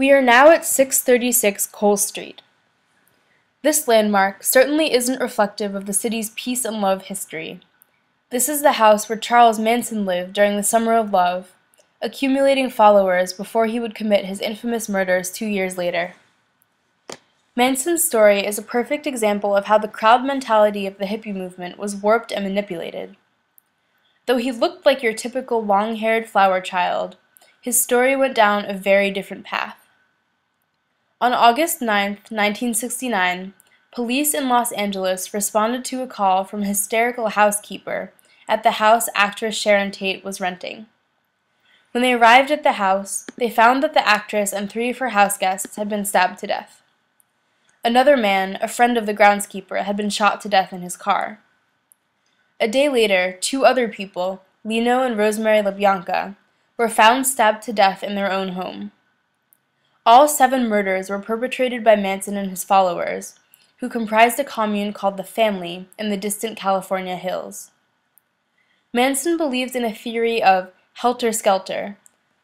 We are now at 636 Cole Street. This landmark certainly isn't reflective of the city's peace and love history. This is the house where Charles Manson lived during the Summer of Love, accumulating followers before he would commit his infamous murders 2 years later. Manson's story is a perfect example of how the crowd mentality of the hippie movement was warped and manipulated. Though he looked like your typical long-haired flower child, his story went down a very different path. On August 9, 1969, police in Los Angeles responded to a call from a hysterical housekeeper at the house actress Sharon Tate was renting. When they arrived at the house, they found that the actress and 3 of her houseguests had been stabbed to death. Another man, a friend of the groundskeeper, had been shot to death in his car. A day later, 2 other people, Lino and Rosemary LaBianca, were found stabbed to death in their own home. All 7 murders were perpetrated by Manson and his followers, who comprised a commune called the Family in the distant California hills. Manson believed in a theory of helter-skelter,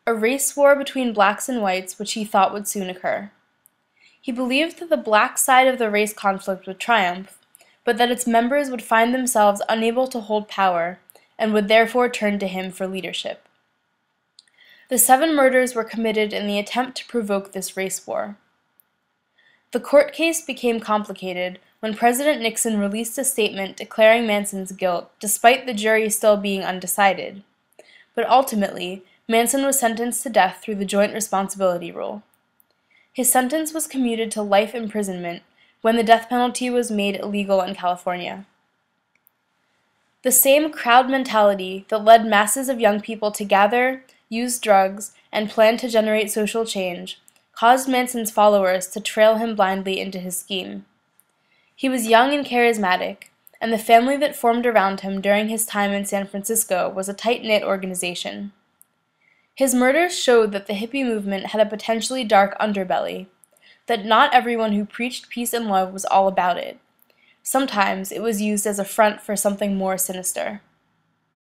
a race war between blacks and whites which he thought would soon occur. He believed that the black side of the race conflict would triumph, but that its members would find themselves unable to hold power and would therefore turn to him for leadership. The 7 murders were committed in the attempt to provoke this race war. The court case became complicated when President Nixon released a statement declaring Manson's guilt despite the jury still being undecided. But ultimately, Manson was sentenced to death through the joint responsibility rule. His sentence was commuted to life imprisonment when the death penalty was made illegal in California. The same crowd mentality that led masses of young people to gather, use drugs, and plan to generate social change caused Manson's followers to trail him blindly into his scheme. He was young and charismatic, and the family that formed around him during his time in San Francisco was a tight-knit organization. His murders showed that the hippie movement had a potentially dark underbelly, that not everyone who preached peace and love was all about it. Sometimes it was used as a front for something more sinister.